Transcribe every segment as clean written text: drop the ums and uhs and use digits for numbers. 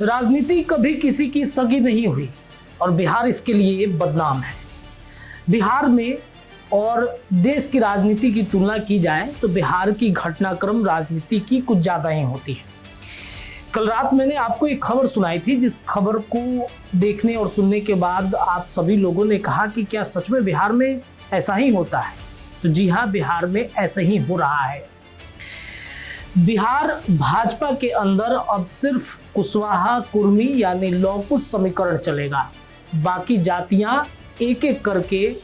राजनीति कभी किसी की सगी नहीं हुई और बिहार इसके लिए बदनाम है। बिहार में और देश की राजनीति की तुलना की जाए तो बिहार की घटनाक्रम राजनीति की कुछ ज़्यादा ही होती है। कल रात मैंने आपको एक खबर सुनाई थी, जिस खबर को देखने और सुनने के बाद आप सभी लोगों ने कहा कि क्या सच में बिहार में ऐसा ही होता है। तो जी हाँ, बिहार में ऐसे ही हो रहा है। बिहार भाजपा के अंदर अब सिर्फ कुशवाहा कुर्मी यानी लौकुश समीकरण चलेगा। बाकी जातियां एक एक करके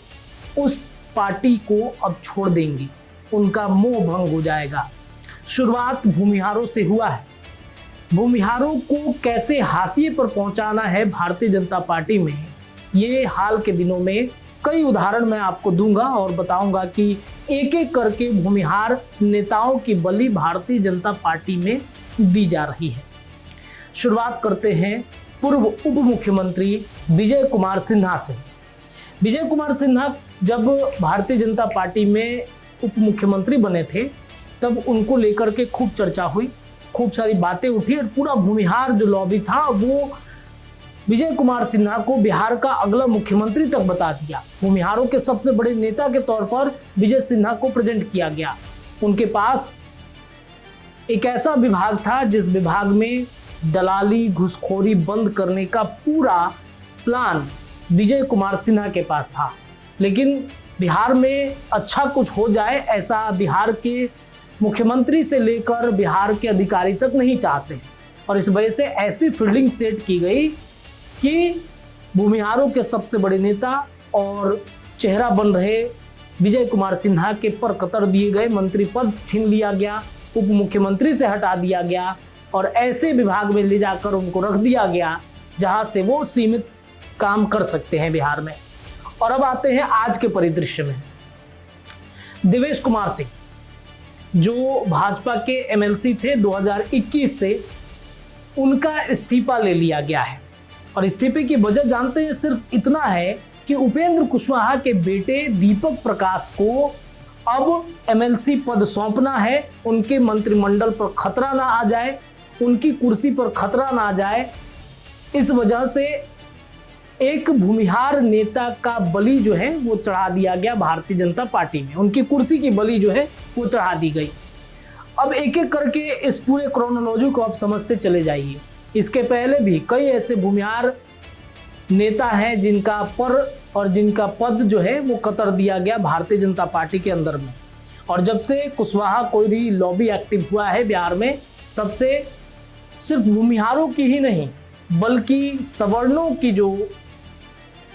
उस पार्टी को अब छोड़ देंगी, उनका मोह भंग हो जाएगा। शुरुआत भूमिहारों से हुआ है। भूमिहारों को कैसे हाशिए पर पहुंचाना है भारतीय जनता पार्टी में, ये हाल के दिनों में कई उदाहरण मैं आपको दूंगा और बताऊंगा कि एक एक करके भूमिहार नेताओं की बलि भारतीय जनता पार्टी में दी जा रही है। शुरुआत करते हैं पूर्व उप मुख्यमंत्री विजय कुमार सिन्हा से। विजय कुमार सिन्हा जब भारतीय जनता पार्टी में उप मुख्यमंत्री बने थे तब उनको लेकर के खूब चर्चा हुई, खूब सारी बातें उठी और पूरा भूमिहार जो लॉबी था वो विजय कुमार सिन्हा को बिहार का अगला मुख्यमंत्री तक बता दिया। भूमिहारों के सबसे बड़े नेता के तौर पर विजय सिन्हा को प्रेजेंट किया गया। उनके पास एक ऐसा विभाग था जिस विभाग में दलाली घुसखोरी बंद करने का पूरा प्लान विजय कुमार सिन्हा के पास था। लेकिन बिहार में अच्छा कुछ हो जाए ऐसा बिहार के मुख्यमंत्री से लेकर बिहार के अधिकारी तक नहीं चाहते और इस वजह से ऐसी फील्डिंग सेट की गई कि भूमिहारों के सबसे बड़े नेता और चेहरा बन रहे विजय कुमार सिन्हा के पर कतर दिए गए, मंत्री पद छीन लिया गया, उप मुख्यमंत्री से हटा दिया गया और ऐसे विभाग में ले जाकर उनको रख दिया गया जहां से वो सीमित काम कर सकते हैं बिहार में। और अब आते हैं आज के परिदृश्य में। देवेश कुमार सिंह जो भाजपा के एमएलसी थे 2021 से, उनका इस्तीफा ले लिया गया है और इस्तीफे की वजह जानते हैं, सिर्फ इतना है कि उपेंद्र कुशवाहा के बेटे दीपक प्रकाश को अब एमएलसी पद सौंपना है। उनके मंत्रिमंडल पर खतरा ना आ जाए, उनकी कुर्सी पर खतरा ना आ जाए, इस वजह से एक भूमिहार नेता का बलि जो है वो चढ़ा दिया गया भारतीय जनता पार्टी में। उनकी कुर्सी की बलि जो है वो चढ़ा दी गई। अब एक एक करके इस पूरे क्रोनोलॉजी को आप समझते चले जाइए। इसके पहले भी कई ऐसे भूमिहार नेता हैं जिनका पर और जिनका पद जो है वो कतर दिया गया भारतीय जनता पार्टी के अंदर में। और जब से कुशवाहा कोई लॉबी एक्टिव हुआ है बिहार में, तब से सिर्फ भूमिहारों की ही नहीं बल्कि सवर्णों की जो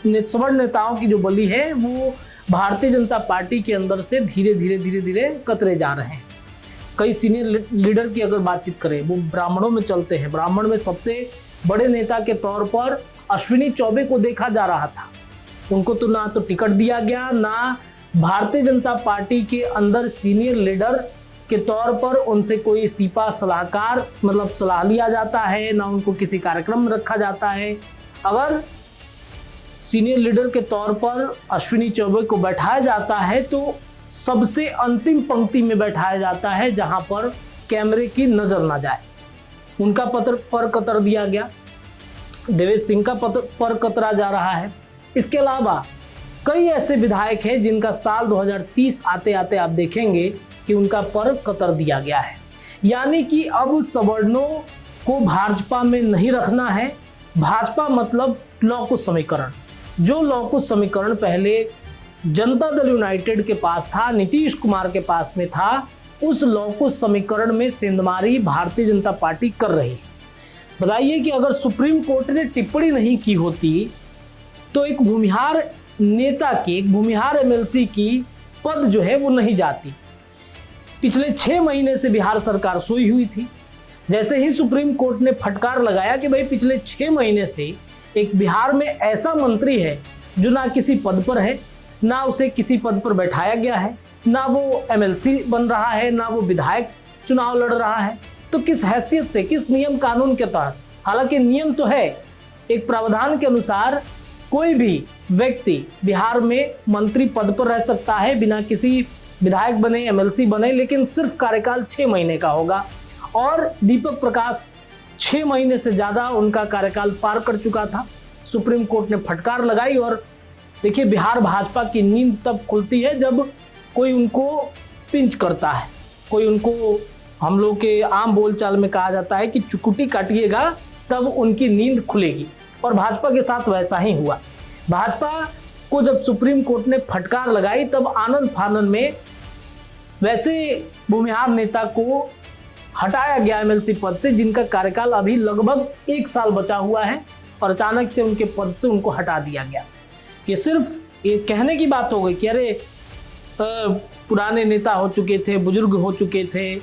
सवर्ण नेताओं की जो बलि है वो भारतीय जनता पार्टी के अंदर से धीरे धीरे कतरे जा रहे हैं। कई सीनियर लीडर की अगर बातचीत करें, वो ब्राह्मणों में चलते हैं। ब्राह्मण में सबसे बड़े नेता के तौर पर अश्विनी चौबे को देखा जा रहा था। उनको तो ना तो टिकट दिया गया, ना भारतीय जनता पार्टी के अंदर सीनियर लीडर के तौर पर उनसे कोई सीपा सलाहकार मतलब सलाह लिया जाता है, ना उनको किसी कार्यक्रम में रखा जाता है। अगर सीनियर लीडर के तौर पर अश्विनी चौबे को बैठाया जाता है तो सबसे अंतिम पंक्ति में बैठाया जाता है जहां पर कैमरे की नजर ना जाए। उनका पर कतर दिया गया, देवेश सिंह का पर कतरा जा रहा है। इसके अलावा कई ऐसे विधायक हैं जिनका साल 2030 आते आते आप देखेंगे कि उनका पर कतर दिया गया है। यानी कि अब सवर्णों को भाजपा में नहीं रखना है। भाजपा मतलब लौकुश समीकरण, जो लौकुश समीकरण पहले जनता दल यूनाइटेड के पास था, नीतीश कुमार के पास में था, उस लौकुश समीकरण में सेंधमारी भारतीय जनता पार्टी कर रही है। बताइए कि अगर सुप्रीम कोर्ट ने टिप्पणी नहीं की होती तो एक भूमिहार नेता की, एक भूमिहार एमएलसी की पद जो है वो नहीं जाती। पिछले 6 महीने से बिहार सरकार सोई हुई थी। जैसे ही सुप्रीम कोर्ट ने फटकार लगाया कि भाई पिछले 6 महीने से एक बिहार में ऐसा मंत्री है जो ना किसी पद पर है, ना उसे किसी पद पर बैठाया गया है, ना वो एमएलसी बन रहा है, ना वो विधायक चुनाव लड़ रहा है, तो किस हैसियत से, किस नियम कानून के तहत? हालांकि नियम तो है, एक प्रावधान के अनुसार कोई भी व्यक्ति बिहार में मंत्री पद पर रह सकता है बिना किसी विधायक बने, एमएलसी बने, लेकिन सिर्फ कार्यकाल 6 महीने का होगा। और दीपक प्रकाश 6 महीने से ज़्यादा उनका कार्यकाल पार कर चुका था। सुप्रीम कोर्ट ने फटकार लगाई और देखिए बिहार भाजपा की नींद तब खुलती है जब कोई उनको पिंच करता है, कोई उनको, हम लोग के आम बोलचाल में कहा जाता है कि चुकुटी काटिएगा तब उनकी नींद खुलेगी। और भाजपा के साथ वैसा ही हुआ। भाजपा को जब सुप्रीम कोर्ट ने फटकार लगाई तब आनंद फानंद में वैसे भूमिहार नेता को हटाया गया एमएलसी पद से, जिनका कार्यकाल अभी लगभग 1 साल बचा हुआ है, और अचानक से उनके पद से उनको हटा दिया गया। ये सिर्फ ये कहने की बात हो गई कि अरे पुराने नेता हो चुके थे, बुजुर्ग हो चुके थे,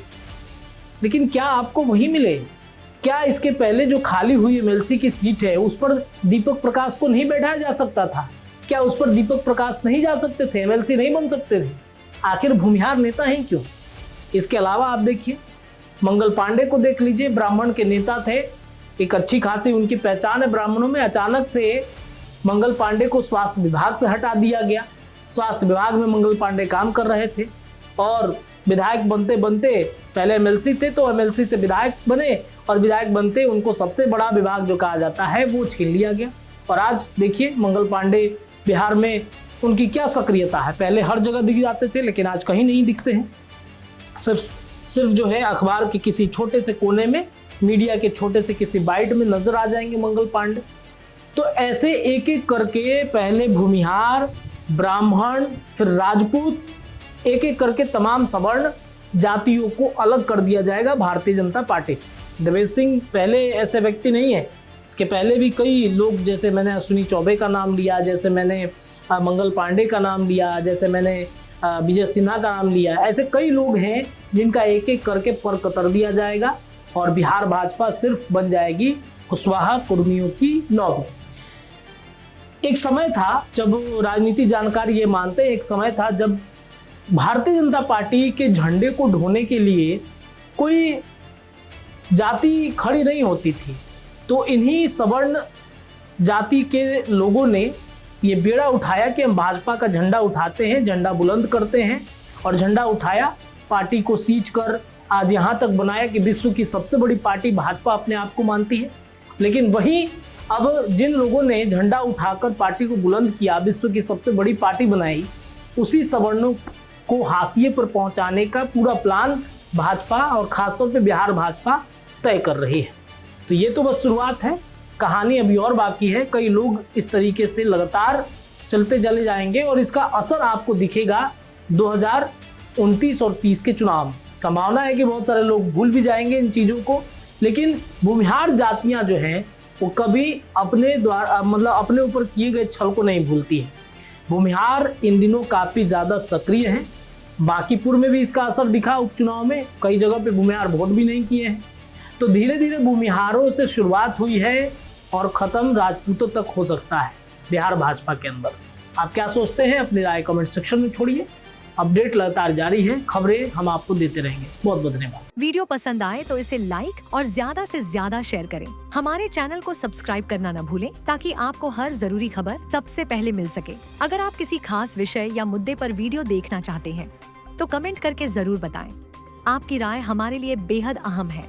लेकिन क्या आपको वही मिले? क्या इसके पहले जो खाली हुई एमएलसी की सीट है उस पर दीपक प्रकाश को नहीं बैठाया जा सकता था? क्या उस पर दीपक प्रकाश नहीं जा सकते थे, एमएलसी नहीं बन सकते थे? आखिर भूमिहार नेता हैं क्यों? इसके अलावा आप देखिए मंगल पांडे को देख लीजिए, ब्राह्मण के नेता थे, एक अच्छी खासी उनकी पहचान है ब्राह्मणों में। अचानक से मंगल पांडे को स्वास्थ्य विभाग से हटा दिया गया। स्वास्थ्य विभाग में मंगल पांडे काम कर रहे थे और विधायक बनते बनते, पहले एमएलसी थे तो एमएलसी से विधायक बने, और विधायक बनते उनको सबसे बड़ा विभाग जो कहा जाता है वो छीन लिया गया। और आज देखिए मंगल पांडे बिहार में उनकी क्या सक्रियता है। पहले हर जगह दिख जाते थे लेकिन आज कहीं नहीं दिखते हैं। सिर्फ जो है अखबार के किसी छोटे से कोने में, मीडिया के छोटे से किसी बाइट में नजर आ जाएंगे मंगल पांडे। तो ऐसे एक एक करके पहले भूमिहार, ब्राह्मण, फिर राजपूत, एक एक करके तमाम सवर्ण जातियों को अलग कर दिया जाएगा भारतीय जनता पार्टी से। देवेश सिंह पहले ऐसे व्यक्ति नहीं है, इसके पहले भी कई लोग, जैसे मैंने अश्विनी चौबे का नाम लिया, जैसे मैंने मंगल पांडे का नाम लिया, जैसे मैंने विजय सिन्हा का नाम लिया, ऐसे कई लोग हैं जिनका एक एक करके पर कतर दिया जाएगा और बिहार भाजपा सिर्फ बन जाएगी कुशवाहा कुर्मियों की लॉबी। एक समय था जब, राजनीति जानकार ये मानते हैं, एक समय था जब भारतीय जनता पार्टी के झंडे को ढोने के लिए कोई जाति खड़ी नहीं होती थी, तो इन्हीं सवर्ण जाति के लोगों ने ये बेड़ा उठाया कि हम भाजपा का झंडा उठाते हैं, झंडा बुलंद करते हैं, और झंडा उठाया, पार्टी को सींच कर आज यहाँ तक बनाया कि विश्व की सबसे बड़ी पार्टी भाजपा अपने आप को मानती है। लेकिन वहीं अब जिन लोगों ने झंडा उठाकर पार्टी को बुलंद किया, विश्व की सबसे बड़ी पार्टी बनाई, उसी सवर्णों को हाशिए पर पहुंचाने का पूरा प्लान भाजपा और खासतौर पे बिहार भाजपा तय कर रही है। तो ये तो बस शुरुआत है, कहानी अभी और बाकी है। कई लोग इस तरीके से लगातार चलते चले जाएंगे और इसका असर आपको दिखेगा 2029 और 30 के चुनाव में। संभावना है कि बहुत सारे लोग भूल भी जाएंगे इन चीज़ों को, लेकिन भूमिहार जातियां जो हैं वो कभी अपने द्वारा, मतलब अपने ऊपर किए गए छल को नहीं भूलती है। भूमिहार इन दिनों काफ़ी ज़्यादा सक्रिय हैं। बांकीपुर में भी इसका असर दिखा उपचुनाव में, कई जगह पे भूमिहार वोट भी नहीं किए हैं। तो धीरे धीरे भूमिहारों से शुरुआत हुई है और ख़त्म राजपूतों तक हो सकता है बिहार भाजपा के अंदर। आप क्या सोचते हैं? अपनी राय कमेंट सेक्शन में छोड़िए। अपडेट लगातार जारी है, खबरें हम आपको देते रहेंगे। बहुत बहुत धन्यवाद। वीडियो पसंद आए तो इसे लाइक और ज्यादा से ज्यादा शेयर करें। हमारे चैनल को सब्सक्राइब करना न भूलें ताकि आपको हर जरूरी खबर सबसे पहले मिल सके। अगर आप किसी खास विषय या मुद्दे पर वीडियो देखना चाहते हैं तो कमेंट करके जरूर बताएं। आपकी राय हमारे लिए बेहद अहम है।